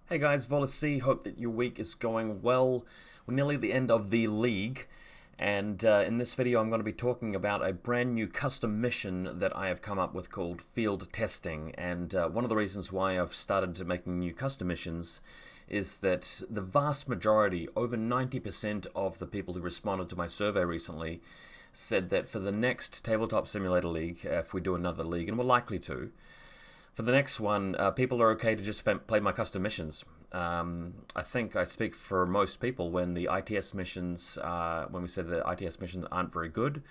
Hey guys, VaulSC, hope that your week is going well. We're nearly at the end of the league, and in this video I'm going to be talking about a brand new custom mission that I have come up with called Field Testing. And one of the reasons why I've started making new custom missions is that the vast majority, over 90% of the people who responded to my survey recently, said that for the next Tabletop Simulator League, if we do another league, and we're likely to, for the next one, people are okay to just play my custom missions. I think I speak for most people when the ITS missions, when we said that ITS missions aren't very good.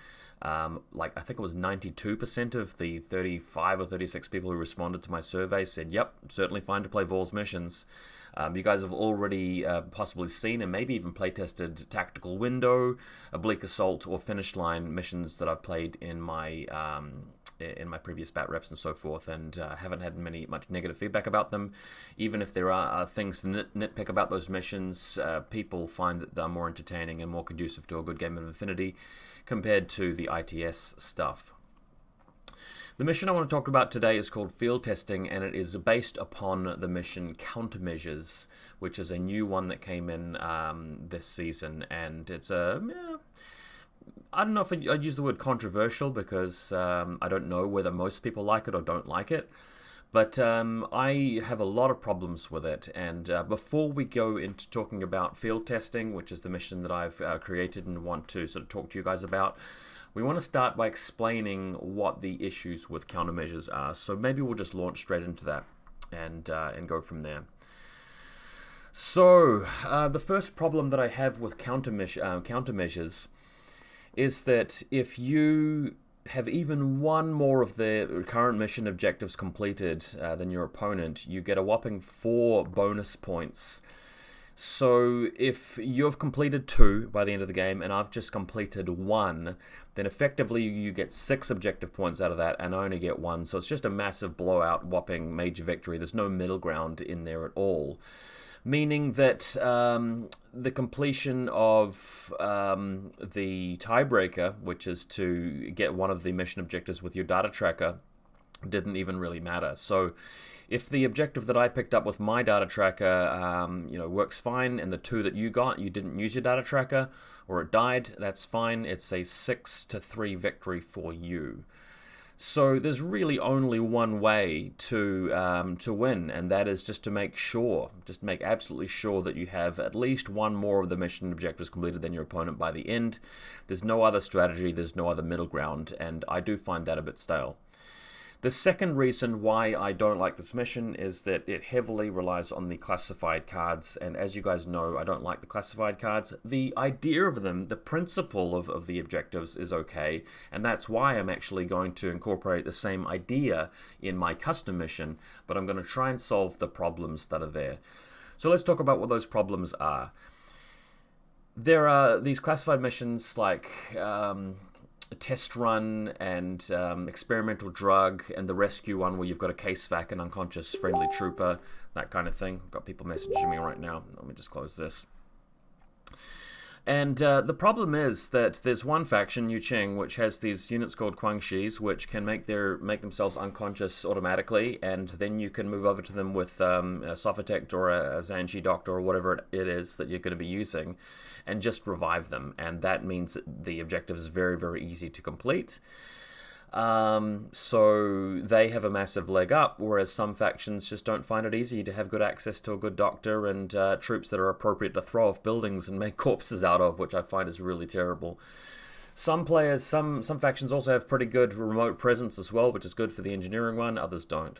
I think it was 92% of the 35 or 36 people who responded to my survey said, yep, certainly fine to play Vol's missions. You guys have already possibly seen and maybe even playtested Tactical Window, Oblique Assault, or Finish Line missions that I've played in my previous bat reps and so forth, and haven't had much negative feedback about them. Even if there are things to nitpick about those missions, people find that they're more entertaining and more conducive to a good game of Infinity compared to the ITS stuff. The mission I want to talk about today is called Field Testing, and it is based upon the mission Countermeasures, which is a new one that came in this season, and it's I don't know if I'd use the word controversial because I don't know whether most people like it or don't like it, but I have a lot of problems with it. And before we go into talking about field testing, which is the mission that I've created and want to sort of talk to you guys about, we want to start by explaining what the issues with countermeasures are. So maybe we'll just launch straight into that and go from there. So the first problem that I have with countermeasures is that if you have even one more of the current mission objectives completed than your opponent, you get a whopping 4 bonus points. So if you've completed 2 by the end of the game and I've just completed 1, then effectively you get 6 objective points out of that and I only get 1. So it's just a massive blowout, whopping major victory. There's no middle ground in there at all. Meaning that the completion of the tiebreaker, which is to get one of the mission objectives with your data tracker, didn't even really matter. So if the objective that I picked up with my data tracker works fine, and the 2 that you got, you didn't use your data tracker, or it died, that's fine. It's a 6-3 victory for you. So there's really only one way to win, and that is just to make absolutely sure that you have at least one more of the mission objectives completed than your opponent by the end. There's no other strategy, there's no other middle ground, and I do find that a bit stale. The second reason why I don't like this mission is that it heavily relies on the classified cards, and as you guys know, I don't like the classified cards. The idea of them, the principle of the objectives is okay, and that's why I'm actually going to incorporate the same idea in my custom mission, but I'm going to try and solve the problems that are there. So let's talk about what those problems are. There are these classified missions like a test run and experimental drug, and the rescue one where you've got a case vac, an unconscious friendly trooper, that kind of thing. Got people messaging me right now. Let me just close this. And the problem is that there's one faction, Yu Ching, which has these units called Guangxis, which can make themselves unconscious automatically, and then you can move over to them with a Sophatect or a Zhanji Doctor or whatever it is that you're going to be using, and just revive them. And that means that the objective is very, very easy to complete. So they have a massive leg up, whereas some factions just don't find it easy to have good access to a good doctor and troops that are appropriate to throw off buildings and make corpses out of, which I find is really terrible. Some factions also have pretty good remote presence as well, which is good for the engineering one, others don't.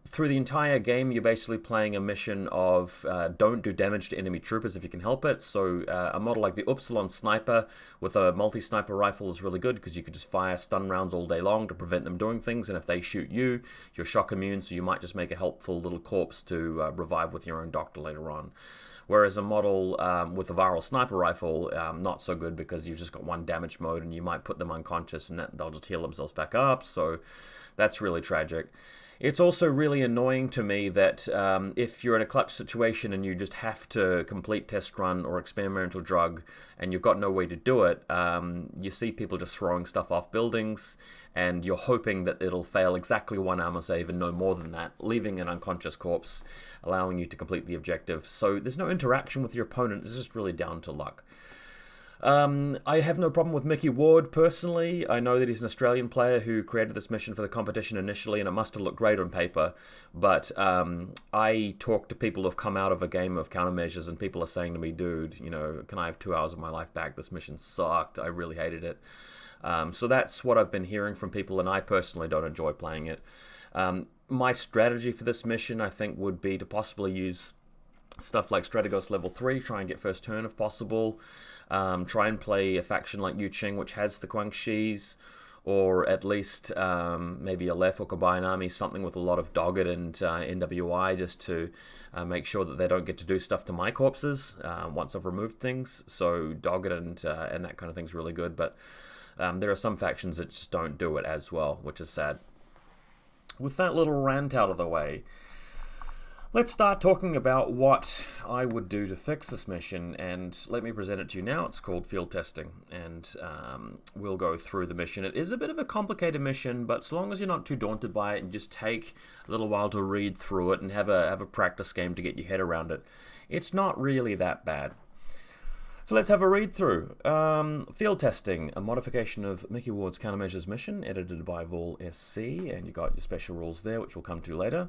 Through the entire game, you're basically playing a mission of don't do damage to enemy troopers if you can help it. So a model like the Upsilon Sniper with a multi-sniper rifle is really good because you can just fire stun rounds all day long to prevent them doing things. And if they shoot you, you're shock immune, so you might just make a helpful little corpse to revive with your own doctor later on. Whereas a model with a viral sniper rifle, not so good because you've just got one damage mode and you might put them unconscious and they'll just heal themselves back up. So that's really tragic. It's also really annoying to me that if you're in a clutch situation and you just have to complete test run or experimental drug and you've got no way to do it, you see people just throwing stuff off buildings and you're hoping that it'll fail exactly one armor save and no more than that, leaving an unconscious corpse, allowing you to complete the objective. So there's no interaction with your opponent, it's just really down to luck. I have no problem with Mickey Ward personally. I know that he's an Australian player who created this mission for the competition initially, and it must have looked great on paper. But I talk to people who have come out of a game of countermeasures, and people are saying to me, dude, you know, can I have 2 hours of my life back? This mission sucked. I really hated it. So that's what I've been hearing from people, and I personally don't enjoy playing it. My strategy for this mission, I think, would be to possibly use stuff like Strategos level 3, try and get first turn if possible. Try and play a faction like Yu Qing, which has the Guangxis, or at least maybe a Left or Combined Army, something with a lot of Dogged and NWI, just to make sure that they don't get to do stuff to my corpses once I've removed things. So Dogged and that kind of thing's really good, but there are some factions that just don't do it as well, which is sad. With that little rant out of the way, let's start talking about what I would do to fix this mission, and let me present it to you now. It's called Field Testing, and we'll go through the mission. It is a bit of a complicated mission, but so long as you're not too daunted by it and just take a little while to read through it and have a practice game to get your head around it, it's not really that bad. So let's have a read through. Field Testing, a modification of Mickey Ward's Countermeasures mission, edited by VaulSC, and you got your special rules there, which we'll come to later.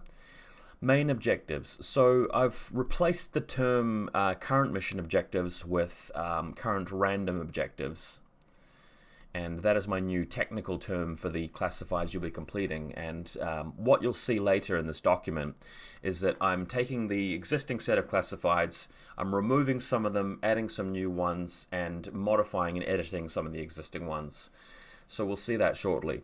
Main objectives. So I've replaced the term current mission objectives with current random objectives. And that is my new technical term for the classifieds you'll be completing. And what you'll see later in this document is that I'm taking the existing set of classifieds, I'm removing some of them, adding some new ones, and modifying and editing some of the existing ones. So we'll see that shortly.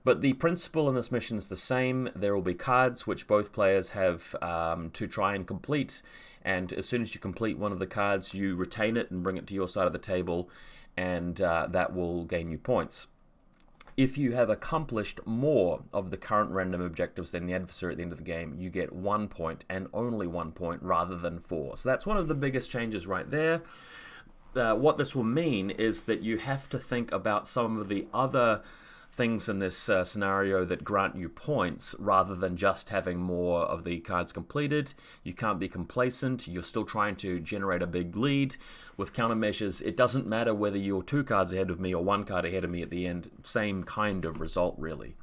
But the principle in this mission is the same. There will be cards which both players have to try and complete, and as soon as you complete one of the cards, you retain it and bring it to your side of the table, and that will gain you points. If you have accomplished more of the current random objectives than the adversary at the end of the game, you get 1 point, and only 1 point rather than 4. So that's one of the biggest changes right there. What this will mean is that you have to think about some of the other things in this scenario that grant you points rather than just having more of the cards completed. You can't be complacent. You're still trying to generate a big lead. With countermeasures, it doesn't matter whether you're 2 cards ahead of me or 1 card ahead of me at the end. Same kind of result, really.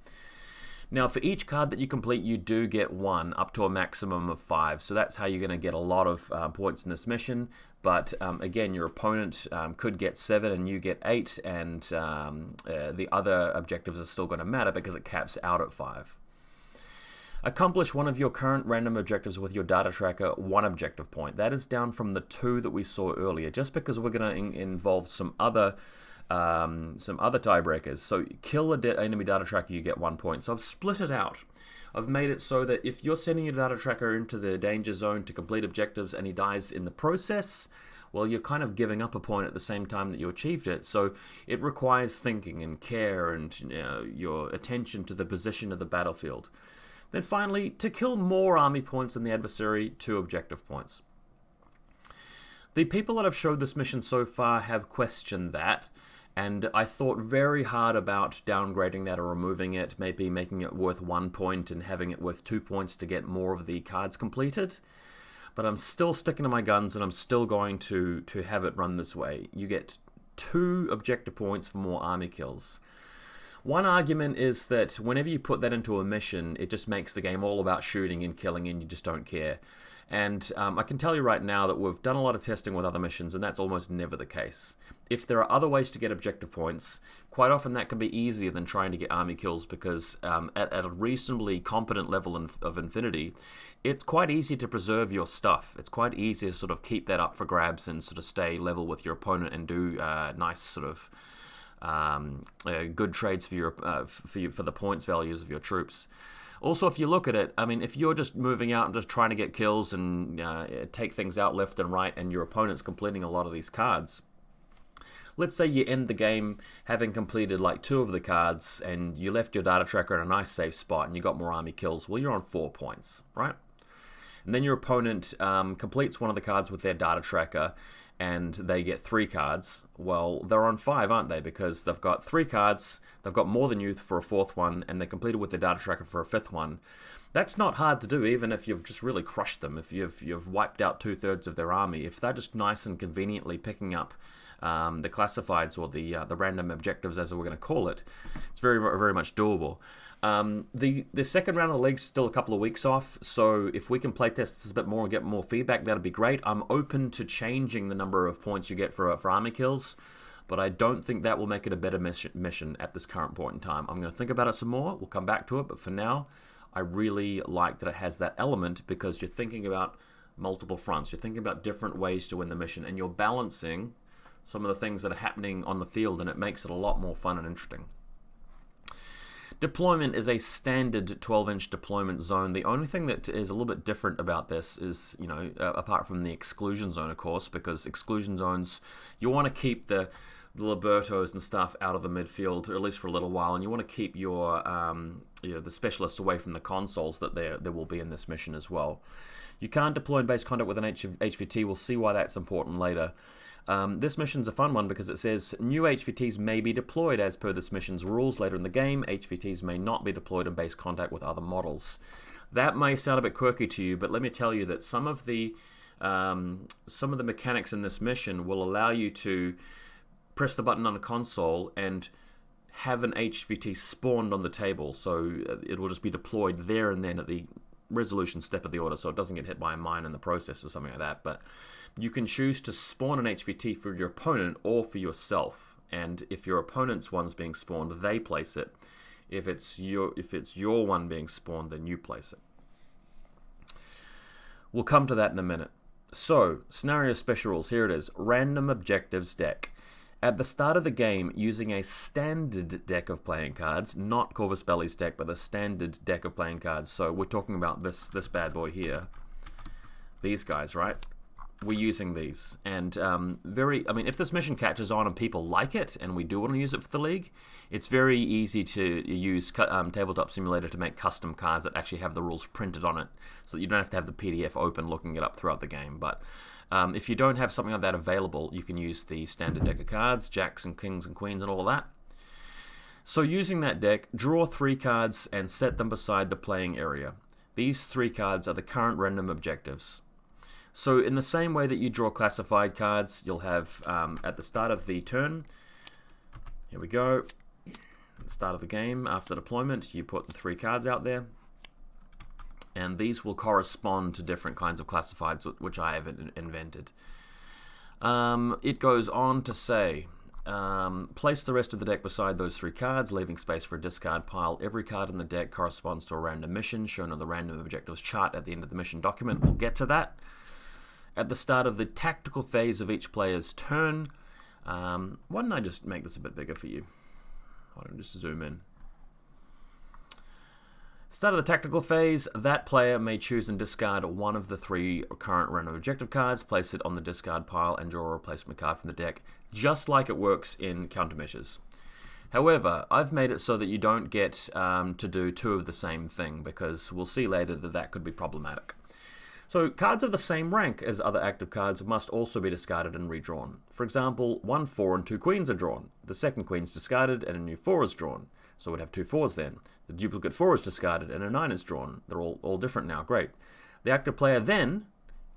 Now, for each card that you complete, you do get 1, up to a maximum of 5. So that's how you're going to get a lot of points in this mission. But again, your opponent could get 7 and you get 8, and the other objectives are still going to matter because it caps out at 5. Accomplish one of your current random objectives with your data tracker, 1 objective point. That is down from the 2 that we saw earlier, just because we're going to involve some other tiebreakers. So kill an enemy data tracker, you get 1 point. So I've split it out. I've made it so that if you're sending your data tracker into the danger zone to complete objectives and he dies in the process, well, you're kind of giving up a point at the same time that you achieved it. So it requires thinking and care and your attention to the position of the battlefield. Then finally, to kill more army points than the adversary, 2 objective points. The people that I've showed this mission so far have questioned that, and I thought very hard about downgrading that or removing it, maybe making it worth 1 point and having it worth 2 points to get more of the cards completed. But I'm still sticking to my guns, and I'm still going to have it run this way. You get 2 objective points for more army kills. One argument is that whenever you put that into a mission, it just makes the game all about shooting and killing, and you just don't care. And I can tell you right now that we've done a lot of testing with other missions, and that's almost never the case. If there are other ways to get objective points, quite often that can be easier than trying to get army kills, because at a reasonably competent level of Infinity, it's quite easy to preserve your stuff. It's quite easy to sort of keep that up for grabs and sort of stay level with your opponent and do nice sort of good trades for the points values of your troops. Also, if you look at it, I mean, if you're just moving out and just trying to get kills and take things out left and right, and your opponent's completing a lot of these cards, let's say you end the game having completed like 2 of the cards, and you left your data tracker in a nice safe spot, and you got more army kills. Well, you're on 4 points, right? And then your opponent completes one of the cards with their data tracker, and they get 3 cards, well, they're on 5, aren't they? Because they've got 3 cards, they've got more than you for a 4th one, and they're completed with the data tracker for a 5th one. That's not hard to do, even if you've just really crushed them, if you've wiped out 2/3 of their army. If they're just nice and conveniently picking up the classifieds, or the random objectives, as we're going to call it, it's very, very much doable. The second round of the league's still a couple of weeks off, so if we can playtest this a bit more and get more feedback, that'd be great. I'm open to changing the number of points you get for army kills, but I don't think that will make it a better mission at this current point in time. I'm going to think about it some more. We'll come back to it, but for now, I really like that it has that element, because you're thinking about multiple fronts. You're thinking about different ways to win the mission, and you're balancing some of the things that are happening on the field, and it makes it a lot more fun and interesting. Deployment is a standard 12-inch deployment zone. The only thing that is a little bit different about this is, apart from the exclusion zone, of course, because exclusion zones, you want to keep the Libertos and stuff out of the midfield, or at least for a little while, and you want to keep your the specialists away from the consoles that there will be in this mission as well. You can't deploy in base contact with an HVT. We'll see why that's important later. This mission's a fun one because it says new HVTs may be deployed as per this mission's rules later in the game. HVTs may not be deployed in base contact with other models. That may sound a bit quirky to you, but let me tell you that some of the mechanics in this mission will allow you to press the button on a console and have an HVT spawned on the table, so it will just be deployed there and then at the resolution step of the order, so it doesn't get hit by a mine in the process or something like that. But you can choose to spawn an HVT for your opponent or for yourself, and if your opponent's one's being spawned, they place it. If it's your one being spawned, then you place it. We'll come to that in a minute. So, scenario special rules, here it is. Random objectives deck. At the start of the game, using a standard deck of playing cards, not Corvus Belli's deck, but a standard deck of playing cards. So we're talking about this bad boy here. These guys, right? We're using these. And if this mission catches on and people like it, and we do want to use it for the league, it's very easy to use Tabletop Simulator to make custom cards that actually have the rules printed on it, so that you don't have to have the PDF open looking it up throughout the game. But if you don't have something like that available, you can use the standard deck of cards, jacks and kings and queens and all of that. So using that deck, draw 3 cards and set them beside the playing area. These 3 cards are the current random objectives. So in the same way that you draw classified cards, you'll have at the start of the turn, here we go, at the start of the game, after deployment, you put the 3 cards out there. And these will correspond to different kinds of classifieds which I have invented. It goes on to say, place the rest of the deck beside those 3 cards, leaving space for a discard pile. Every card in the deck corresponds to a random mission shown on the random objectives chart at the end of the mission document. We'll get to that. At the start of the tactical phase of each player's turn, why don't I just make this a bit bigger for you? Why don't I just zoom in? Start of the tactical phase, that player may choose and discard one of the 3 current random objective cards, place it on the discard pile, and draw a replacement card from the deck, just like it works in countermeasures. However, I've made it so that you don't get to do 2 of the same thing, because we'll see later that that could be problematic. So cards of the same rank as other active cards must also be discarded and redrawn. For example, 1 4 and 2 queens are drawn. The second queen's discarded and a new 4 is drawn. So we'd have 2 4s then. The duplicate 4 is discarded and a 9 is drawn. They're all different now. Great. The active player then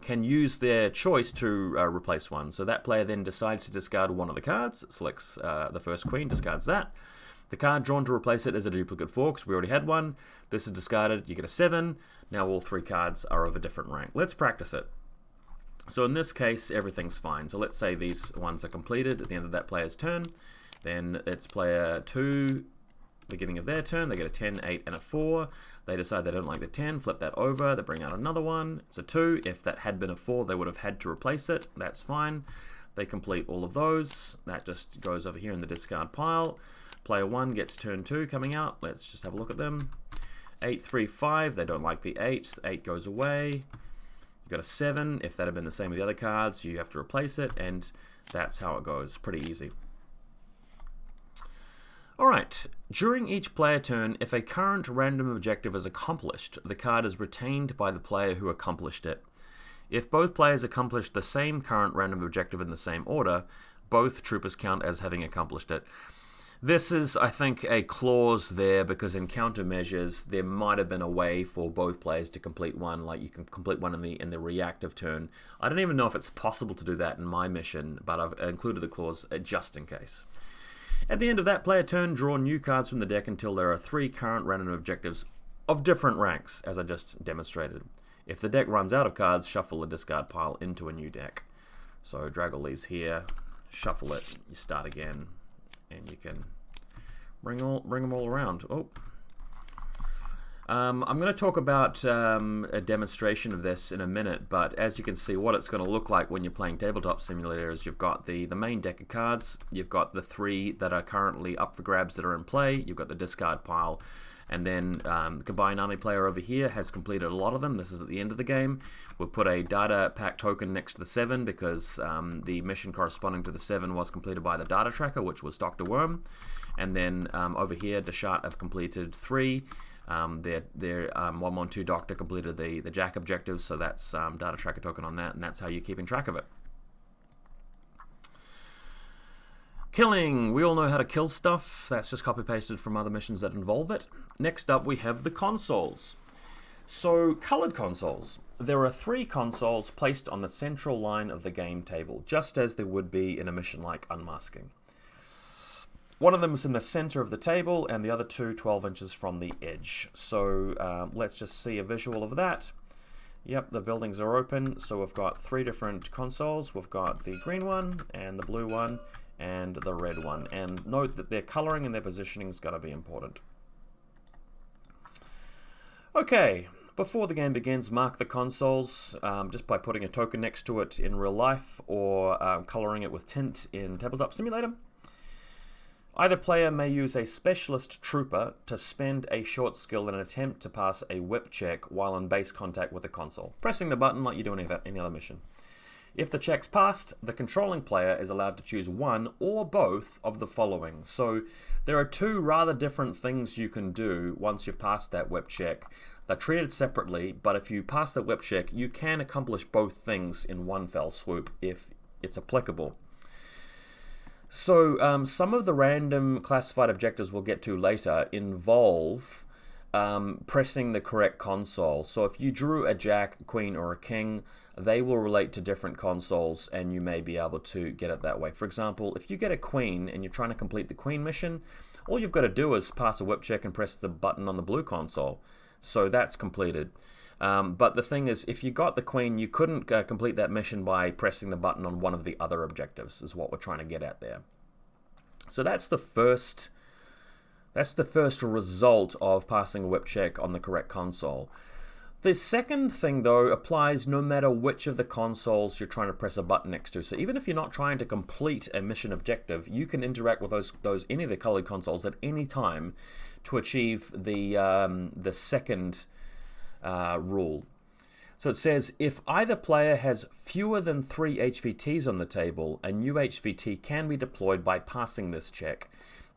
can use their choice to replace one. So that player then decides to discard one of the cards, selects the first queen, discards that. The card drawn to replace it is a duplicate 4 because we already had one. This is discarded. You get a 7. Now all 3 cards are of a different rank. Let's practice it. So in this case, everything's fine. So let's say these ones are completed at the end of that player's turn. Then it's player 2, beginning of their turn. They get a 10, 8, and a 4. They decide they don't like the 10, flip that over. They bring out another one. It's a 2. If that had been a 4, they would have had to replace it. That's fine. They complete all of those. That just goes over here in the discard pile. Player 1 gets turn 2 coming out. Let's just have a look at them. 8, 3, 5. They don't like the 8. The 8 goes away. You've got a 7. If that had been the same with the other cards, you have to replace it, and that's how it goes. Pretty easy. Alright, during each player turn, if a current random objective is accomplished, the card is retained by the player who accomplished it. If both players accomplish the same current random objective in the same order, both troopers count as having accomplished it. This is, I think, a clause there because in countermeasures there might have been a way for both players to complete one, like you can complete one in the reactive turn. I don't even know if it's possible to do that in my mission, but I've included the clause just in case. At the end of that player turn, draw new cards from the deck until there are 3 current random objectives of different ranks, as I just demonstrated. If the deck runs out of cards, shuffle the discard pile into a new deck. So drag all these here, shuffle it, you start again, and you can bring them all around. I'm going to talk about a demonstration of this in a minute, but as you can see, what it's going to look like when you're playing Tabletop Simulator is you've got the main deck of cards, you've got the 3 that are currently up for grabs that are in play, you've got the discard pile, and then Combined Army player over here has completed a lot of them. This is at the end of the game. We've put a data pack token next to the 7 because the mission corresponding to the 7 was completed by the data tracker, which was Dr. Worm. And then over here, Deshat have completed 3. Their 112 Doctor completed the Jack objective, so that's data tracker token on that, and that's how you're keeping track of it. Killing. We all know how to kill stuff. That's just copy-pasted from other missions that involve it. Next up, we have the consoles. So, colored consoles. There are 3 consoles placed on the central line of the game table, just as there would be in a mission like Unmasking. One of them is in the center of the table, and the other 2 12 inches from the edge. So, let's just see a visual of that. Yep, the buildings are open, so we've got 3 different consoles. We've got the green one, and the blue one, and the red one. And note that their coloring and their positioning is going to be important. Okay, before the game begins, mark the consoles just by putting a token next to it in real life or coloring it with tint in Tabletop Simulator. Either player may use a specialist trooper to spend a short skill in an attempt to pass a whip check while in base contact with the console, pressing the button like you do in any other mission. If the check's passed, the controlling player is allowed to choose one or both of the following. So there are 2 rather different things you can do once you've passed that whip check. They're treated separately, but if you pass that whip check, you can accomplish both things in one fell swoop if it's applicable. So some of the random classified objectives we'll get to later involve pressing the correct console. So if you drew a jack, queen, or a king, they will relate to different consoles and you may be able to get it that way. For example, if you get a queen and you're trying to complete the queen mission, all you've got to do is pass a whip check and press the button on the blue console. So that's completed. But the thing is, if you got the queen, you couldn't complete that mission by pressing the button on one of the other objectives, is what we're trying to get at there. So that's the first result of passing a whip check on the correct console. The second thing, though, applies no matter which of the consoles you're trying to press a button next to. So even if you're not trying to complete a mission objective, you can interact with any of the colored consoles at any time to achieve the second rule. So it says, if either player has fewer than 3 HVTs on the table, a new HVT can be deployed by passing this check.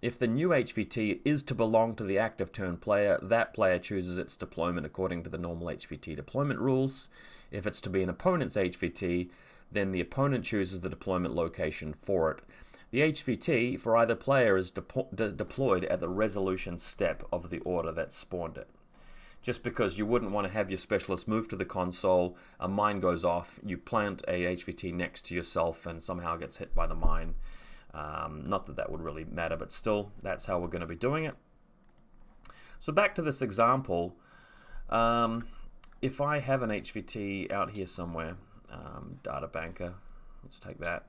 If the new HVT is to belong to the active turn player, that player chooses its deployment according to the normal HVT deployment rules. If it's to be an opponent's HVT, then the opponent chooses the deployment location for it. The HVT for either player is deployed at the resolution step of the order that spawned it. Just because you wouldn't want to have your specialist move to the console, a mine goes off, you plant a HVT next to yourself and somehow gets hit by the mine. Not that that would really matter, but still, that's how we're going to be doing it. So back to this example, if I have an HVT out here somewhere, data banker, let's take that.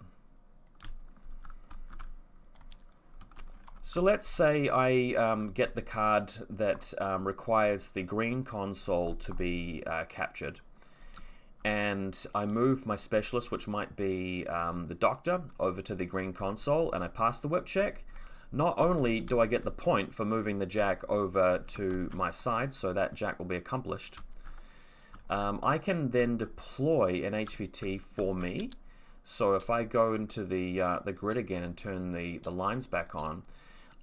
So let's say I get the card that requires the green console to be captured. And I move my specialist, which might be the doctor, over to the green console, and I pass the whip check. Not only do I get the point for moving the jack over to my side, so that jack will be accomplished, I can then deploy an HVT for me. So if I go into the grid again and turn the lines back on,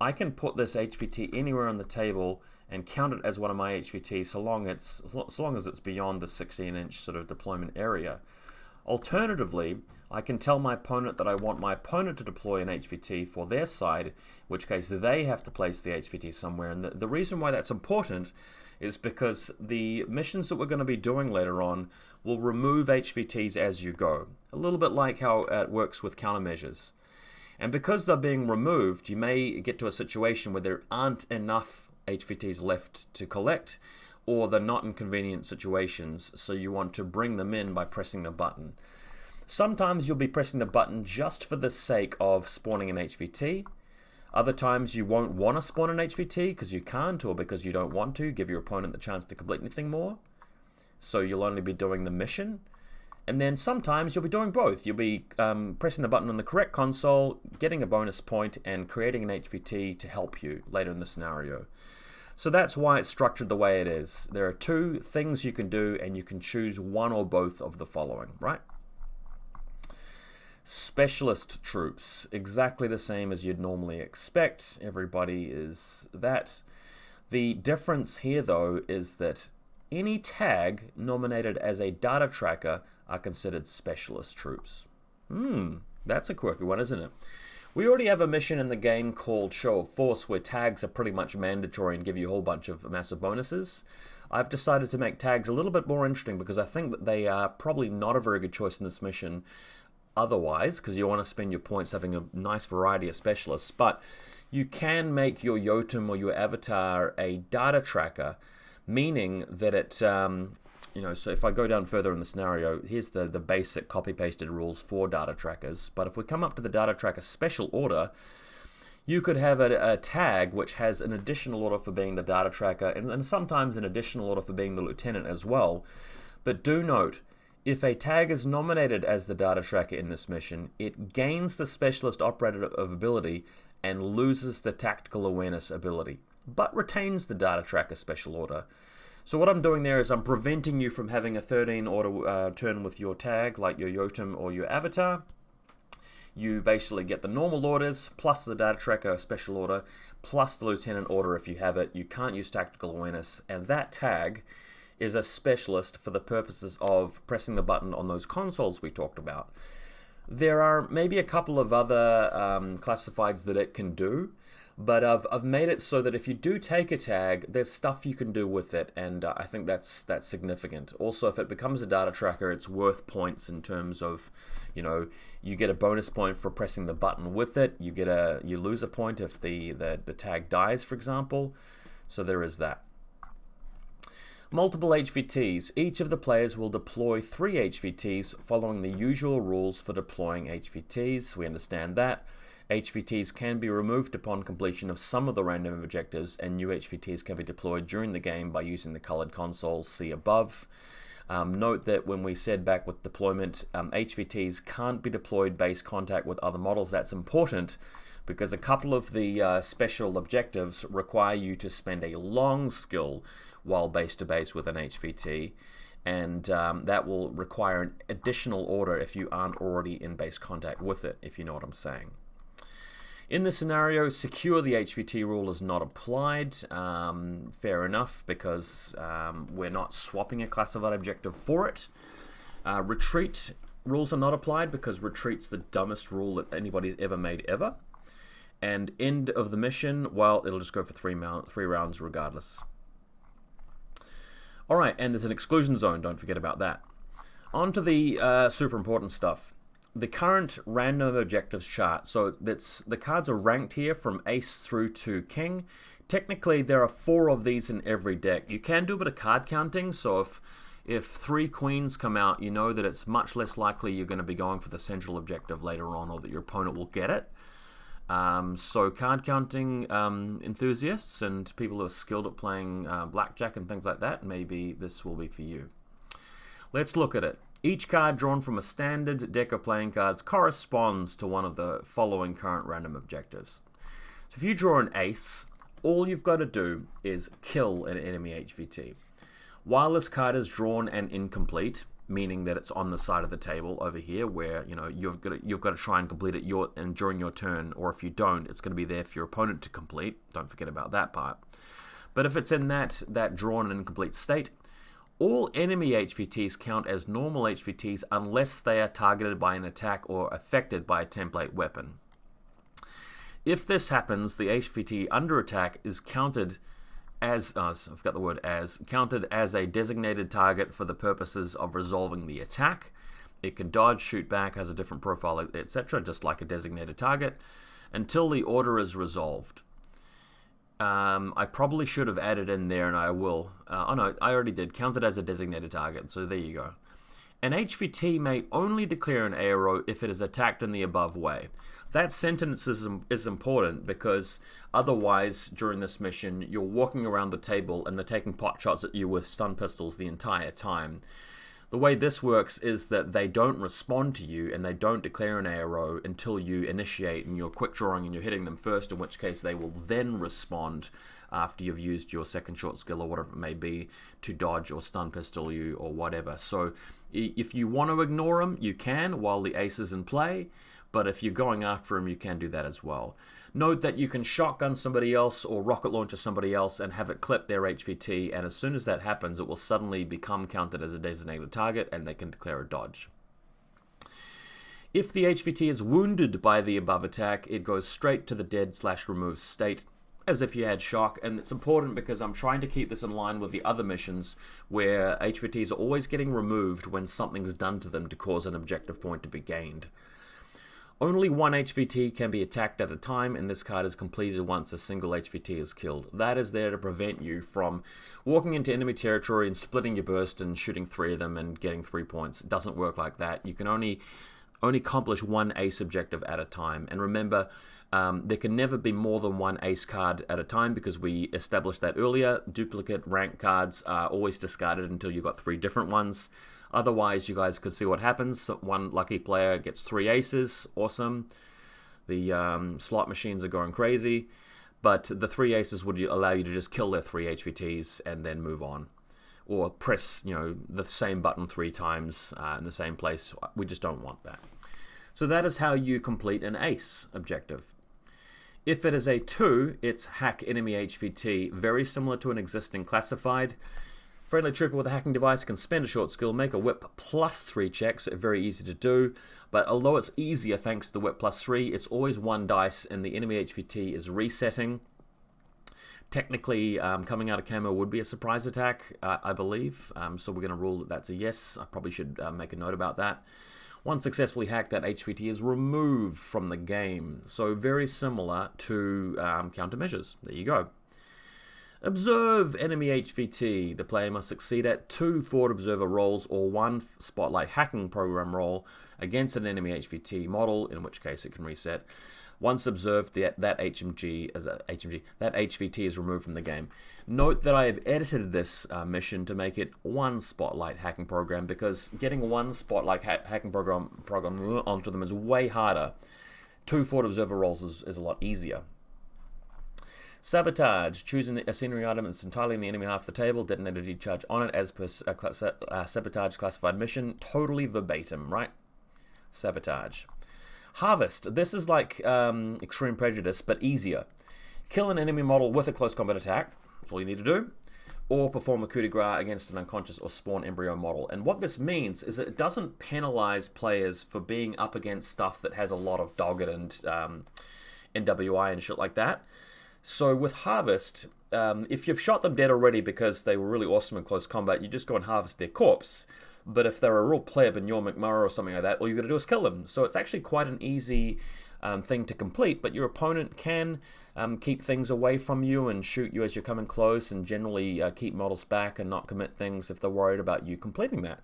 I can put this HVT anywhere on the table and count it as one of my HVT so long as it's beyond the 16-inch sort of deployment area. Alternatively, I can tell my opponent that I want my opponent to deploy an HVT for their side, in which case they have to place the HVT somewhere. And the reason why that's important is because the missions that we're going to be doing later on will remove HVTs as you go. A little bit like how it works with countermeasures. And because they're being removed, you may get to a situation where there aren't enough HVTs left to collect, or they're not in convenient situations, so you want to bring them in by pressing the button. Sometimes you'll be pressing the button just for the sake of spawning an HVT. Other times you won't want to spawn an HVT because you can't, or because you don't want to give your opponent the chance to complete anything more. So you'll only be doing the mission. And then sometimes you'll be doing both. You'll be pressing the button on the correct console, getting a bonus point, and creating an HVT to help you later in the scenario. So that's why it's structured the way it is. There are two things you can do, and you can choose one or both of the following, right? Specialist troops, exactly the same as you'd normally expect. Everybody is that. The difference here, though, is that any tag nominated as a data tracker are considered specialist troops. That's a quirky one, isn't it? We already have a mission in the game called Show of Force where tags are pretty much mandatory and give you a whole bunch of massive bonuses. I've decided to make tags a little bit more interesting because I think that they are probably not a very good choice in this mission otherwise, because you want to spend your points having a nice variety of specialists. But you can make your Jotun or your avatar a data tracker, meaning that it, so if I go down further in the scenario, here's the basic copy-pasted rules for data trackers. But if we come up to the data tracker special order, you could have a tag which has an additional order for being the data tracker, and sometimes an additional order for being the lieutenant as well. But do note, if a tag is nominated as the data tracker in this mission, it gains the specialist operator of ability and loses the tactical awareness ability, but retains the data tracker special order. So what I'm doing there is I'm preventing you from having a 13 order turn with your tag, like your Jotun or your avatar. You basically get the normal orders, plus the data tracker special order, plus the lieutenant order if you have it. You can't use tactical awareness, and that tag is a specialist for the purposes of pressing the button on those consoles we talked about. There are maybe a couple of other classifieds that it can do, but I've made it so that if you do take a tag, there's stuff you can do with it, and I think that's significant. Also, if it becomes a data tracker, it's worth points in terms of, you get a bonus point for pressing the button with it. You lose a point if the tag dies, for example. So there is that. Multiple HVTs. Each of the players will deploy 3 HVTs following the usual rules for deploying HVTs. We understand that. HVTs can be removed upon completion of some of the random objectives, and new HVTs can be deployed during the game by using the colored consoles see above. Note that when we said back with deployment, HVTs can't be deployed base contact with other models. That's important because a couple of the special objectives require you to spend a long skill while base to base with an HVT, and that will require an additional order if you aren't already in base contact with it, if you know what I'm saying. In this scenario, secure the HVT rule is not applied. Fair enough, because we're not swapping a classified objective for it. Retreat rules are not applied because retreat's the dumbest rule that anybody's ever made ever. And end of the mission, well, it'll just go for three rounds regardless. All right, and there's an exclusion zone, don't forget about that. On to the super important stuff. The current random objectives chart. So the cards are ranked here from ace through to king. Technically, there are 4 of these in every deck. You can do a bit of card counting, so if 3 queens come out, you know that it's much less likely you're going to be going for the central objective later on, or that your opponent will get it. So card counting enthusiasts and people who are skilled at playing blackjack and things like that, maybe this will be for you. Let's look at it. Each card drawn from a standard deck of playing cards corresponds to one of the following current random objectives. So if you draw an ace, all you've got to do is kill an enemy HVT. While this card is drawn and incomplete, meaning that it's on the side of the table over here where you've got to try and complete it during your turn, or if you don't, it's going to be there for your opponent to complete. Don't forget about that part. But if it's in that drawn and incomplete state, all enemy HVTs count as normal HVTs unless they are targeted by an attack or affected by a template weapon. If this happens, the HVT under attack is counted as, counted as a designated target for the purposes of resolving the attack. It can dodge, shoot back, has a different profile, etc., just like a designated target, until the order is resolved. I probably should have added in there, and I will. Oh no, I already did. Counted as a designated target, so there you go. An HVT may only declare an ARO if it is attacked in the above way. That sentence is important because otherwise, during this mission, you're walking around the table and they're taking pot shots at you with stun pistols the entire time. The way this works is that they don't respond to you and they don't declare an ARO until you initiate and you're quick drawing and you're hitting them first, in which case they will then respond after you've used your second short skill or whatever it may be to dodge or stun pistol you or whatever. So if you want to ignore them, you can while the ace is in play, but if you're going after them, you can do that as well. Note that you can shotgun somebody else or rocket launcher somebody else and have it clip their HVT, and as soon as that happens, it will suddenly become counted as a designated target and they can declare a dodge. If the HVT is wounded by the above attack, it goes straight to the dead/remove state as if you had shock, and it's important because I'm trying to keep this in line with the other missions where HVTs are always getting removed when something's done to them to cause an objective point to be gained. Only one HVT can be attacked at a time, and this card is completed once a single HVT is killed. That is there to prevent you from walking into enemy territory and splitting your burst and shooting 3 of them and getting 3 points. It doesn't work like that. You can only accomplish one ace objective at a time. And remember, there can never be more than one ace card at a time because we established that earlier. Duplicate rank cards are always discarded until you've got 3 different ones. Otherwise, you guys could see what happens. One lucky player gets 3 aces. Awesome. The slot machines are going crazy. But the 3 aces would allow you to just kill their 3 HVTs and then move on. Or press, the same button 3 times in the same place. We just don't want that. So that is how you complete an ace objective. If it is a 2, it's hack enemy HVT. Very similar to an existing classified. Friendly trooper with a hacking device can spend a short skill, make a whip +3 check, so very easy to do. But although it's easier thanks to the whip +3, it's always 1 dice and the enemy HVT is resetting. Technically, coming out of camo would be a surprise attack, I believe. So we're going to rule that that's a yes. I probably should make a note about that. Once successfully hacked, that HVT is removed from the game. So very similar to countermeasures. There you go. Observe enemy HVT. The player must succeed at 2 forward observer rolls or 1 spotlight hacking program roll against an enemy HVT model, in which case it can reset. Once observed, that HVT is removed from the game. Note that I have edited this mission to make it 1 spotlight hacking program because getting 1 spotlight hacking program onto them is way harder. 2 forward observer rolls is a lot easier. Sabotage. Choosing a scenery item that's entirely in the enemy half of the table. Detonate a decharge on it as per Sabotage classified mission. Totally verbatim, right? Sabotage. Harvest. This is like Extreme Prejudice, but easier. Kill an enemy model with a close combat attack. That's all you need to do. Or perform a coup de grace against an unconscious or spawn embryo model. And what this means is that it doesn't penalize players for being up against stuff that has a lot of dogged and NWI and shit like that. So with Harvest, if you've shot them dead already because they were really awesome in close combat, you just go and harvest their corpse. But if they're a real pleb in your McMurray or something like that, all you got to do is kill them. So it's actually quite an easy thing to complete, but your opponent can keep things away from you and shoot you as you're coming close and generally keep models back and not commit things if they're worried about you completing that.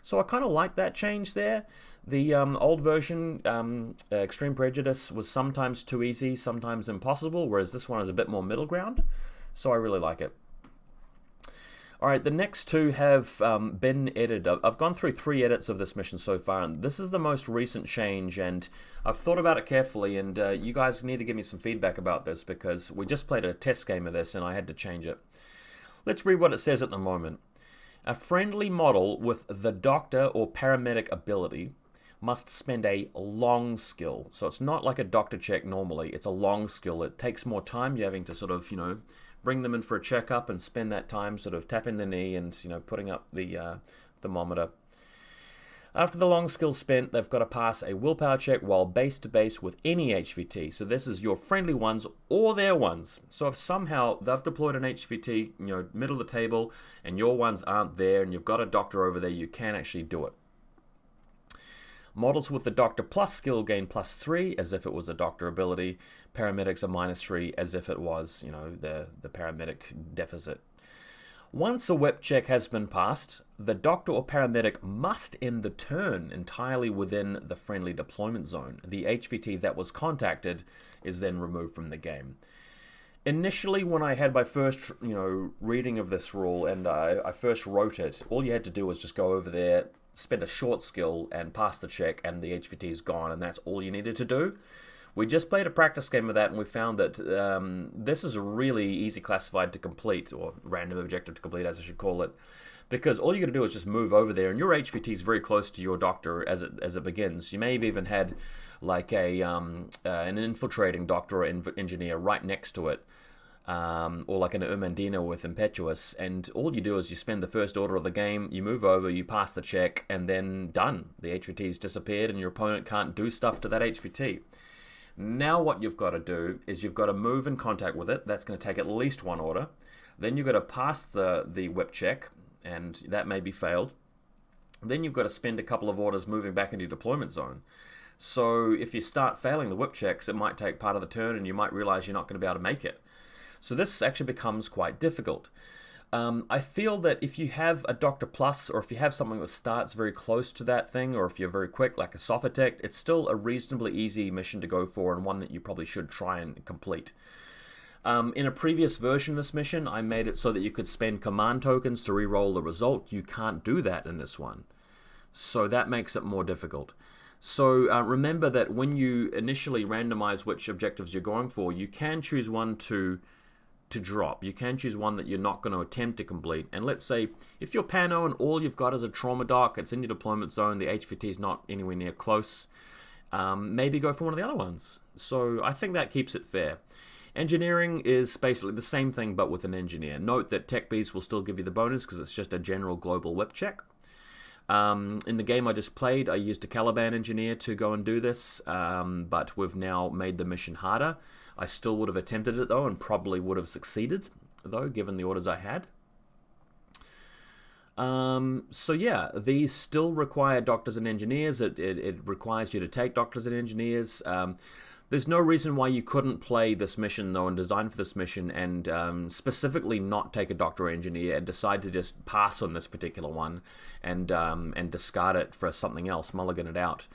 So I kind of like that change there. The old version, Extreme Prejudice, was sometimes too easy, sometimes impossible, whereas this one is a bit more middle ground. So I really like it. Alright, the next 2 have been edited. I've gone through 3 edits of this mission so far, and this is the most recent change, and I've thought about it carefully, and you guys need to give me some feedback about this, because we just played a test game of this, and I had to change it. Let's read what it says at the moment. A friendly model with the doctor or paramedic ability must spend a long skill. So it's not like a doctor check normally, it's a long skill. It takes more time. You're having to sort of, bring them in for a checkup and spend that time sort of tapping the knee and, putting up the thermometer. After the long skill spent, they've got to pass a willpower check while base to base with any HVT. So this is your friendly ones or their ones. So if somehow they've deployed an HVT, middle of the table, and your ones aren't there, and you've got a doctor over there, you can actually do it. Models with the Doctor Plus skill gain +3, as if it was a Doctor ability. Paramedics are -3, as if it was, the paramedic deficit. Once a whip check has been passed, the doctor or paramedic must end the turn entirely within the friendly deployment zone. The HVT that was contacted is then removed from the game. Initially, when I had my first, reading of this rule and I first wrote it, all you had to do was just go over there, spend a short skill and pass the check, and the HVT is gone, and that's all you needed to do. We just played a practice game of that, and we found that this is really easy classified to complete, or random objective to complete, as I should call it, because all you got to do is just move over there, and your HVT is very close to your doctor as it begins. You may have even had like an infiltrating doctor or engineer right next to it, or like an Ermandina with Impetuous, and all you do is you spend the first order of the game, you move over, you pass the check, and then done. The HVT's disappeared, and your opponent can't do stuff to that HVT. Now what you've got to do is you've got to move in contact with it. That's going to take at least one order. Then you've got to pass the whip check, and that may be failed. Then you've got to spend a couple of orders moving back into your deployment zone. So if you start failing the whip checks, it might take part of the turn, and you might realize you're not going to be able to make it. So this actually becomes quite difficult. I feel that if you have a Doctor Plus, or if you have something that starts very close to that thing, or if you're very quick, like a Sophatec, it's still a reasonably easy mission to go for, and one that you probably should try and complete. In a previous version of this mission, I made it so that you could spend command tokens to re-roll the result. You can't do that in this one. So that makes it more difficult. So remember that when you initially randomize which objectives you're going for, you can choose one to drop. You can choose one that you're not going to attempt to complete. And let's say if you're Pano and all you've got is a trauma dock, it's in your deployment zone, the HVT is not anywhere near close, maybe go for one of the other ones. So I think that keeps it fair. Engineering is basically the same thing but with an engineer. Note that Tech Bees will still give you the bonus because it's just a general global whip check. In the game I just played, I used a Caliban engineer to go and do this, but we've now made the mission harder. I still would have attempted it though, and probably would have succeeded though, given the orders I had. So yeah, these still require doctors and engineers. It requires you to take doctors and engineers. There's no reason why you couldn't play this mission though and design for this mission and specifically not take a doctor or engineer and decide to just pass on this particular one and discard it for something else, mulligan it out,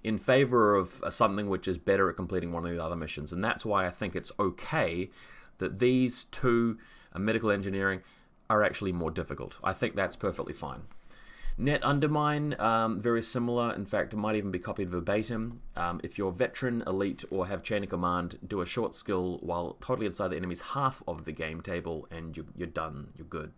in favor of something which is better at completing one of the other missions. And that's why I think it's okay that these two, medical engineering, are actually more difficult. I think that's perfectly fine. Net Undermine, very similar. In fact, it might even be copied verbatim. If you're veteran, elite, or have chain of command, do a short skill while totally inside the enemy's half of the game table, and you're done. You're good.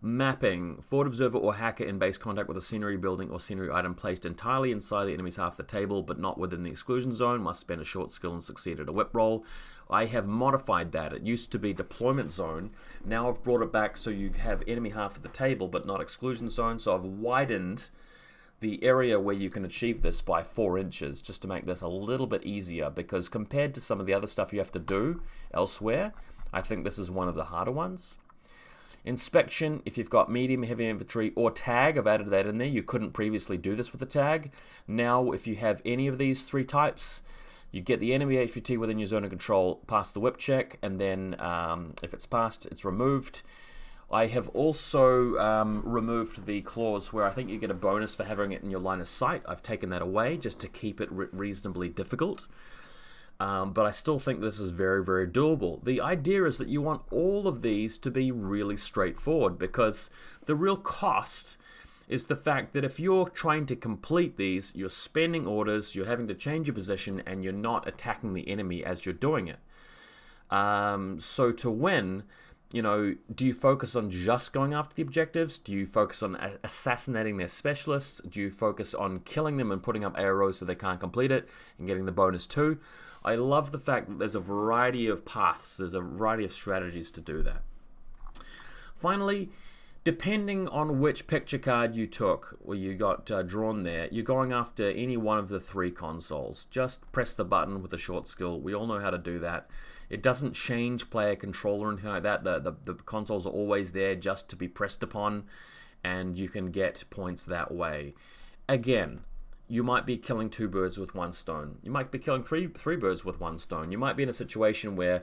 Mapping. Forward observer or hacker in base contact with a scenery building or scenery item placed entirely inside the enemy's half of the table but not within the exclusion zone must spend a short skill and succeed at a whip roll. I have modified that. It used to be deployment zone. Now I've brought it back so you have enemy half of the table but not exclusion zone. So I've widened the area where you can achieve this by 4 inches just to make this a little bit easier, because compared to some of the other stuff you have to do elsewhere, I think this is one of the harder ones. Inspection, if you've got medium, heavy infantry, or tag, I've added that in there. You couldn't previously do this with the tag. Now, if you have any of these 3 types, you get the enemy HVT within your zone of control, pass the whip check, and then if it's passed, it's removed. I have also removed the clause where I think you get a bonus for having it in your line of sight. I've taken that away just to keep it reasonably difficult. But I still think this is very, very doable. The idea is that you want all of these to be really straightforward, because the real cost is the fact that if you're trying to complete these, you're spending orders, you're having to change your position, and you're not attacking the enemy as you're doing it. So to win, You know, do you focus on just going after the objectives? Do you focus on assassinating their specialists? Do you focus on killing them and putting up arrows so they can't complete it and getting the bonus too? I love the fact that there's a variety of paths, there's a variety of strategies to do that. Finally, depending on which picture card you took, or you got drawn there, you're going after any one of the 3 consoles. Just press the button with a short skill. We all know how to do that. It doesn't change player control or anything like that. The consoles are always there just to be pressed upon, and you can get points that way. Again, you might be killing 2 birds with 1 stone. You might be killing three birds with 1 stone. You might be in a situation where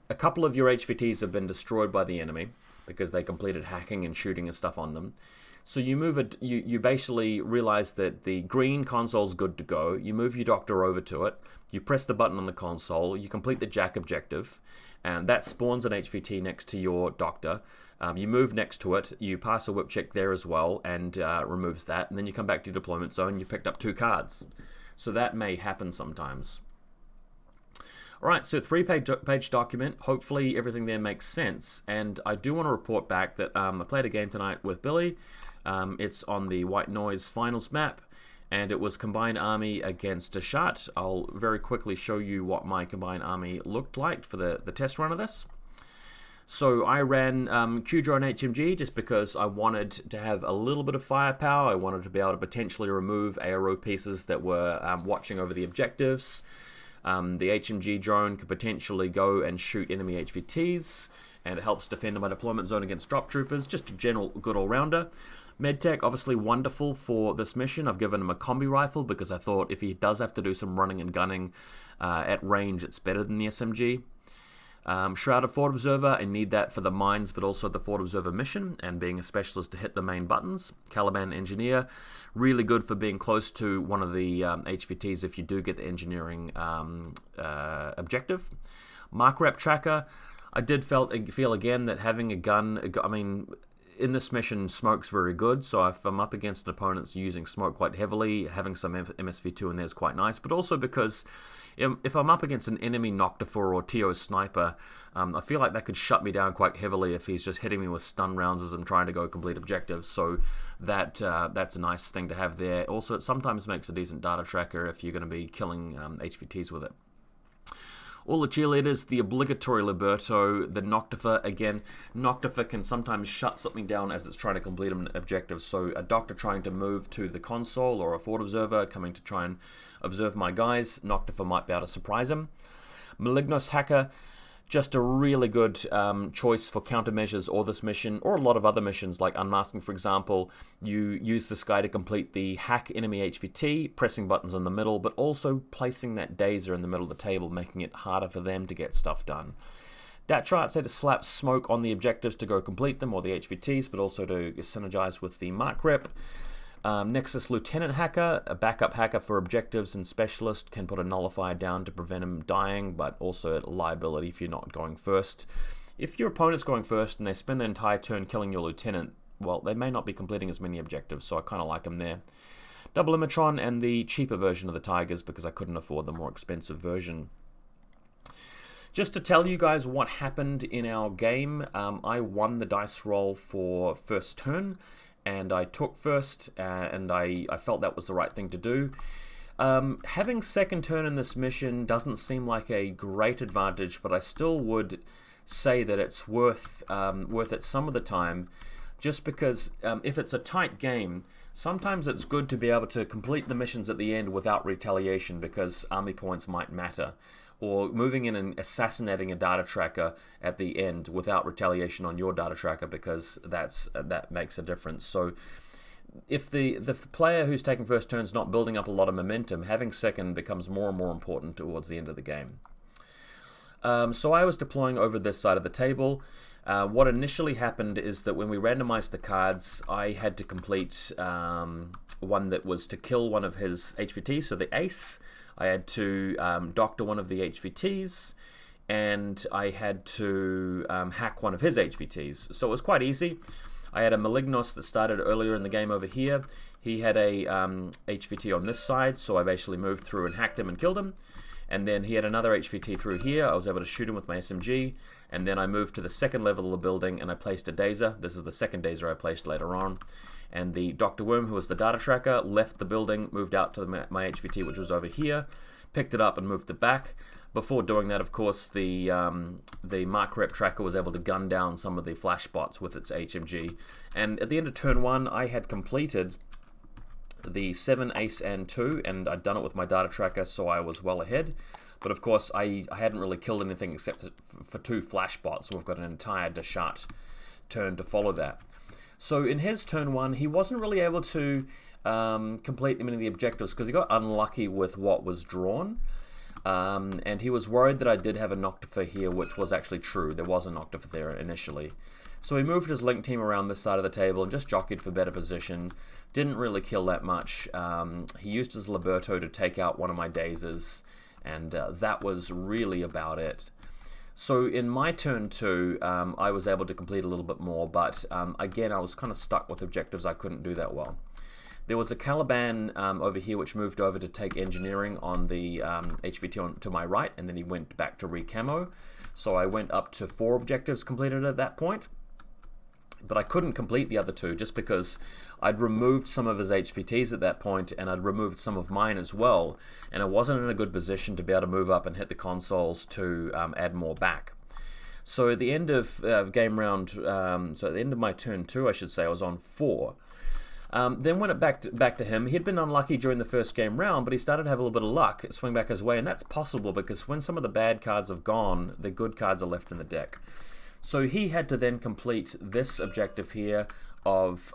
a couple of your HVTs have been destroyed by the enemy because they completed hacking and shooting and stuff on them. So you move it. You basically realize that the green console's good to go. You move your doctor over to it. You press the button on the console. You complete the jack objective, and that spawns an HVT next to your doctor. You move next to it. You pass a whip check there as well, and removes that. And then you come back to your deployment zone. You picked up 2 cards. So that may happen sometimes. Alright, so 3-page document. Hopefully everything there makes sense. And I do want to report back that I played a game tonight with Billy. It's on the White Noise Finals map, and it was Combined Army against Dashat. I'll very quickly show you what my Combined Army looked like for the test run of this. So I ran Q-Drone HMG just because I wanted to have a little bit of firepower. I wanted to be able to potentially remove ARO pieces that were watching over the objectives. The HMG drone could potentially go and shoot enemy HVTs, and it helps defend my deployment zone against drop troopers. Just a general good all-rounder. Medtech, obviously wonderful for this mission. I've given him a combi rifle because I thought if he does have to do some running and gunning at range, it's better than the SMG. Shrouded Forward Observer, I need that for the mines, but also the Forward Observer mission, and being a specialist to hit the main buttons. Caliban Engineer, really good for being close to one of the HVTs if you do get the engineering objective. Mark Rep Tracker, I did feel again that having a gun, I mean, in this mission, smoke's very good, so if I'm up against an opponent that's using smoke quite heavily, having some MSV2 in there is quite nice, but also because if I'm up against an enemy Noctifer or TO sniper, I feel like that could shut me down quite heavily if he's just hitting me with stun rounds as I'm trying to go complete objectives, so that's a nice thing to have there. Also, it sometimes makes a decent data tracker if you're going to be killing HVTs with it. All the cheerleaders, the obligatory Liberto, the Noctifer. Again, Noctifer can sometimes shut something down as it's trying to complete an objective. So a doctor trying to move to the console, or a forward observer coming to try and observe my guys, Noctifer might be able to surprise him. Malignos Hacker, just a really good choice for countermeasures or this mission, or a lot of other missions like unmasking, for example. You use this guy to complete the hack enemy HVT, pressing buttons in the middle, but also placing that dazer in the middle of the table, making it harder for them to get stuff done. Datra, say to slap smoke on the objectives to go complete them, or the HVTs, but also to synergize with the mark rep. Nexus Lieutenant Hacker, a backup hacker for objectives and specialist, can put a nullifier down to prevent him dying, but also a liability if you're not going first. If your opponent's going first and they spend the entire turn killing your lieutenant, well, they may not be completing as many objectives, so I kind of like them there. Double Imatron and the cheaper version of the Tigers because I couldn't afford the more expensive version. Just to tell you guys what happened in our game, I won the dice roll for first turn, and I took first, and I felt that was the right thing to do. Having second turn in this mission doesn't seem like a great advantage, but I still would say that it's worth it some of the time, just because if it's a tight game, sometimes it's good to be able to complete the missions at the end without retaliation because army points might matter. Or moving in and assassinating a data tracker at the end without retaliation on your data tracker, because that makes a difference. So if the player who's taking first turn is not building up a lot of momentum, having second becomes more and more important towards the end of the game. So I was deploying over this side of the table. What initially happened is that when we randomized the cards, I had to complete one that was to kill one of his HVTs, so the ace. I had to doctor one of the HVTs, and I had to hack one of his HVTs. So it was quite easy. I had a Malignos that started earlier in the game over here. He had a HVT on this side, so I basically moved through and hacked him and killed him. And then he had another HVT through here. I was able to shoot him with my SMG. And then I moved to the second level of the building and I placed a Dazer. This is the second Dazer I placed later on. And the Dr. Worm, who was the data tracker, left the building, moved out to my HVT, which was over here, picked it up and moved it back. Before doing that, of course, the Mark Rep tracker was able to gun down some of the flash bots with its HMG. And at the end of turn 1, I had completed the 7 ace and 2, and I'd done it with my data tracker, so I was well ahead. But of course, I hadn't really killed anything except for 2 flash bots, so we've got an entire Deshat turn to follow that. So in his turn 1, he wasn't really able to complete many of the objectives because he got unlucky with what was drawn. And he was worried that I did have a Noctifer here, which was actually true. There was a Noctifer there initially. So he moved his link team around this side of the table and just jockeyed for better position. Didn't really kill that much. He used his Liberto to take out one of my Dazers, and that was really about it. So in my turn 2, I was able to complete a little bit more, but again, I was kind of stuck with objectives. I couldn't do that well. There was a Caliban over here which moved over to take engineering on the HVT to my right, and then he went back to recamo. So I went up to 4 objectives completed at that point. But I couldn't complete the other 2 just because I'd removed some of his HVTs at that point, and I'd removed some of mine as well, and I wasn't in a good position to be able to move up and hit the consoles to add more back. So at the end of game round, so at the end of my turn 2, I should say, I was on 4. Then when it back to him, he'd been unlucky during the first game round, but he started to have a little bit of luck, swing back his way, and that's possible because when some of the bad cards have gone, the good cards are left in the deck. So he had to then complete this objective here of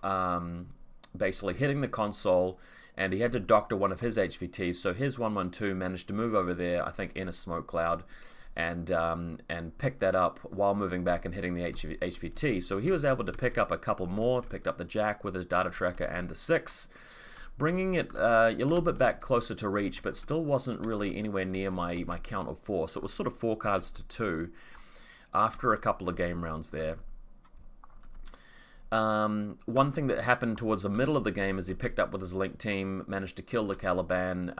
basically hitting the console, and he had to doctor one of his HVTs. So his 112 managed to move over there, I think in a smoke cloud, and pick that up while moving back and hitting the HVT. So he was able to pick up a couple more, picked up the Jack with his data tracker and the 6, bringing it a little bit back closer to reach, but still wasn't really anywhere near my count of 4. So it was sort of 4 cards to 2. After a couple of game rounds there. One thing that happened towards the middle of the game is he picked up with his link team, managed to kill the Caliban,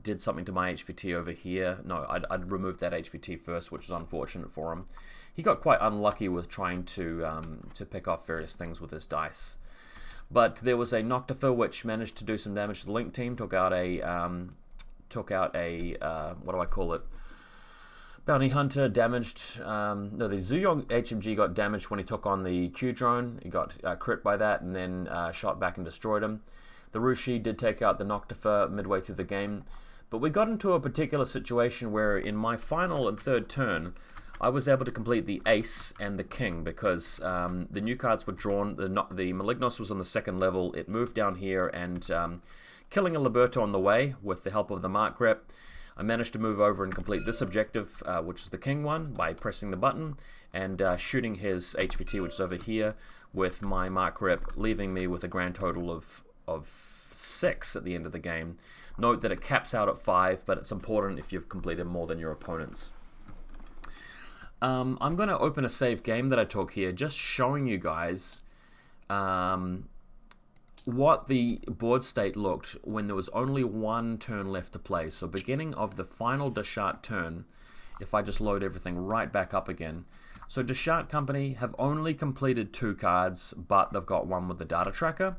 did something to my HVT over here. No, I'd removed that HVT first, which was unfortunate for him. He got quite unlucky with trying to pick off various things with his dice. But there was a Noctifer which managed to do some damage to the link team, took out a what do I call it? Bounty Hunter damaged, no, the Zuyong HMG got damaged when he took on the Q drone. He got crit by that and then shot back and destroyed him. The Rushi did take out the Noctifer midway through the game. But we got into a particular situation where in my final and third turn, I was able to complete the Ace and the King because the new cards were drawn. The Malignos was on the second level. It moved down here and killing a Liberto on the way with the help of the Mark Rep. I managed to move over and complete this objective, which is the King one, by pressing the button and shooting his HVT, which is over here, with my Mark Rep, leaving me with a grand total of 6 at the end of the game. Note that it caps out at 5, but it's important if you've completed more than your opponents. I'm going to open a save game that I took here, just showing you guys what the board state looked when there was only 1 turn left to play. So beginning of the final Deshat turn, if I just load everything right back up again. So Deshat Company have only completed 2 cards, but they've got 1 with the data tracker.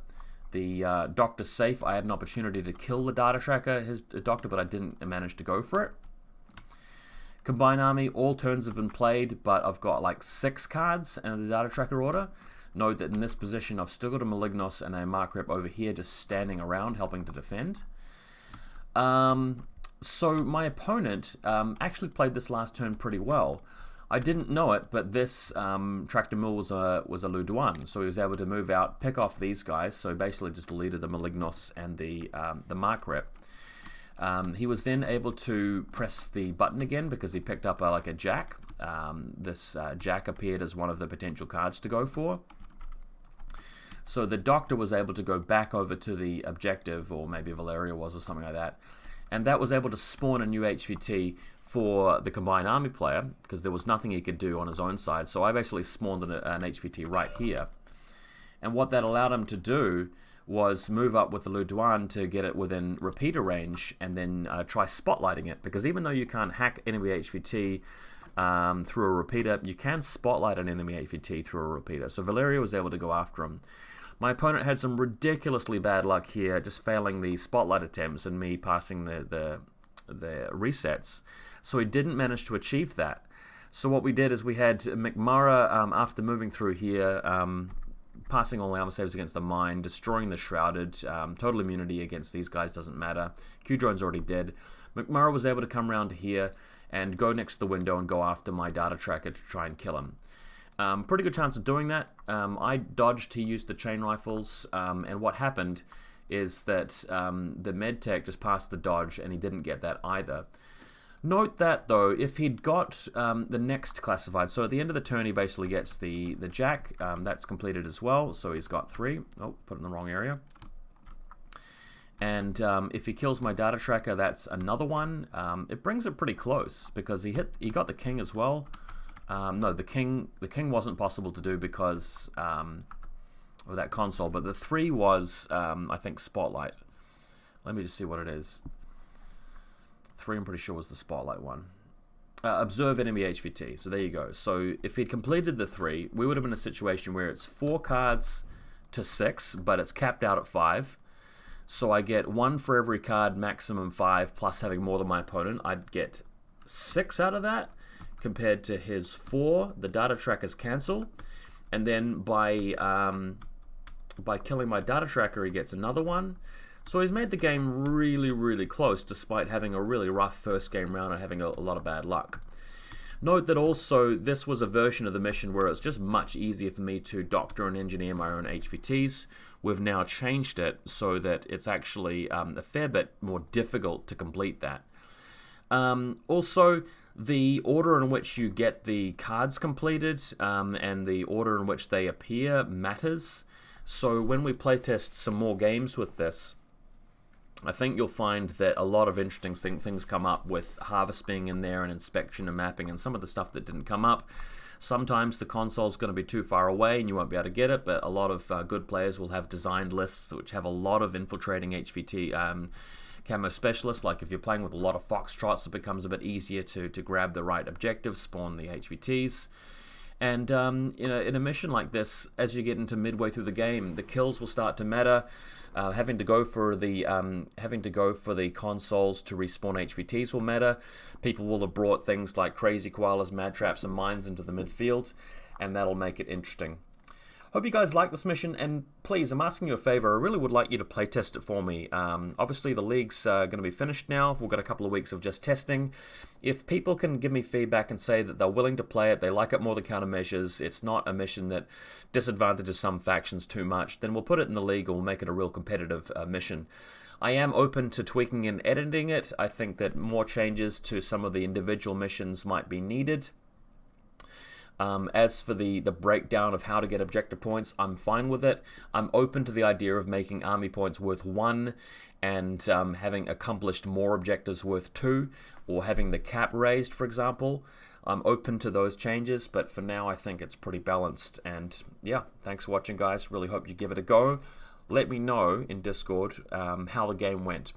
The Doctor Safe, I had an opportunity to kill the data tracker, his doctor, but I didn't manage to go for it. Combined Army, all turns have been played, but I've got like 6 cards in the data tracker order. Note that in this position I've still got a Malignos and a Mark Rep over here just standing around helping to defend. So my opponent actually played this last turn pretty well. I didn't know it, but this Tractor Mule was a Luduan, so he was able to move out, pick off these guys, so basically just deleted the Malignos and the Mark Rep. He was then able to press the button again because he picked up like a Jack. This Jack appeared as one of the potential cards to go for. So the Doctor was able to go back over to the objective, or maybe Valeria was or something like that, and that was able to spawn a new HVT for the Combined Army player because there was nothing he could do on his own side. So I basically spawned an HVT right here. And what that allowed him to do was move up with the Luduan to get it within repeater range, and then try spotlighting it, because even though you can't hack enemy HVT through a repeater, you can spotlight an enemy HVT through a repeater. So Valeria was able to go after him. My opponent had some ridiculously bad luck here, just failing the spotlight attempts and me passing the resets. So he didn't manage to achieve that. So what we did is we had McMurray, after moving through here, passing all armor saves against the mine, destroying the shrouded, total immunity against these guys doesn't matter. Q-drone's already dead. McMurray was able to come around here and go next to the window and go after my data tracker to try and kill him. Pretty good chance of doing that. I dodged, he used the chain rifles, and what happened is that the medtech just passed the dodge and he didn't get that either. Note that though, if he'd got the next classified, so at the end of the turn he basically gets the jack, that's completed as well, so he's got 3. Oh, put it in the wrong area. And if he kills my data tracker, that's another one. It brings it pretty close because he got the king as well. No, the king wasn't possible to do because of that console, but the 3 was I think spotlight. Let me just see what it is. 3 I'm pretty sure was the spotlight one. Observe enemy HVT. So there you go. So if he'd completed the 3, we would have been in a situation where it's 4 cards to 6, but it's capped out at 5. So I get 1 for every card, maximum 5, plus having more than my opponent. I'd get 6 out of that, compared to his 4. The data trackers cancel, and then by killing my data tracker, he gets another 1. So he's made the game really, really close, despite having a really rough first game round and having a lot of bad luck. Note that also this was a version of the mission where it's just much easier for me to doctor and engineer my own HVTs. We've now changed it so that it's actually a fair bit more difficult to complete that. Also, the order in which you get the cards completed and the order in which they appear matters. So when we playtest some more games with this, I think you'll find that a lot of interesting things come up with harvest being in there and inspection and mapping and some of the stuff that didn't come up. Sometimes the console's going to be too far away and you won't be able to get it, but a lot of good players will have designed lists which have a lot of infiltrating HVT camo specialists. Like if you're playing with a lot of foxtrots, it becomes a bit easier to grab the right objectives, spawn the HVTs. And in a mission like this, as you get into midway through the game, the kills will start to matter. Having to go for the consoles to respawn HVTs will matter. People will have brought things like crazy koalas, mad traps, and mines into the midfield, and that'll make it interesting. Hope you guys like this mission, and please, I'm asking you a favor. I really would like you to playtest it for me. Obviously, the league's going to be finished now. We've got a couple of weeks of just testing. If people can give me feedback and say that they're willing to play it, they like it more than countermeasures, it's not a mission that disadvantages some factions too much, then we'll put it in the league and we'll make it a real competitive mission. I am open to tweaking and editing it. I think that more changes to some of the individual missions might be needed. As for the breakdown of how to get objective points, I'm fine with it. I'm open to the idea of making army points worth 1 and having accomplished more objectives worth 2, or having the cap raised, for example. I'm open to those changes, but for now I think it's pretty balanced. And yeah, thanks for watching, guys. Really hope you give it a go. Let me know in Discord how the game went.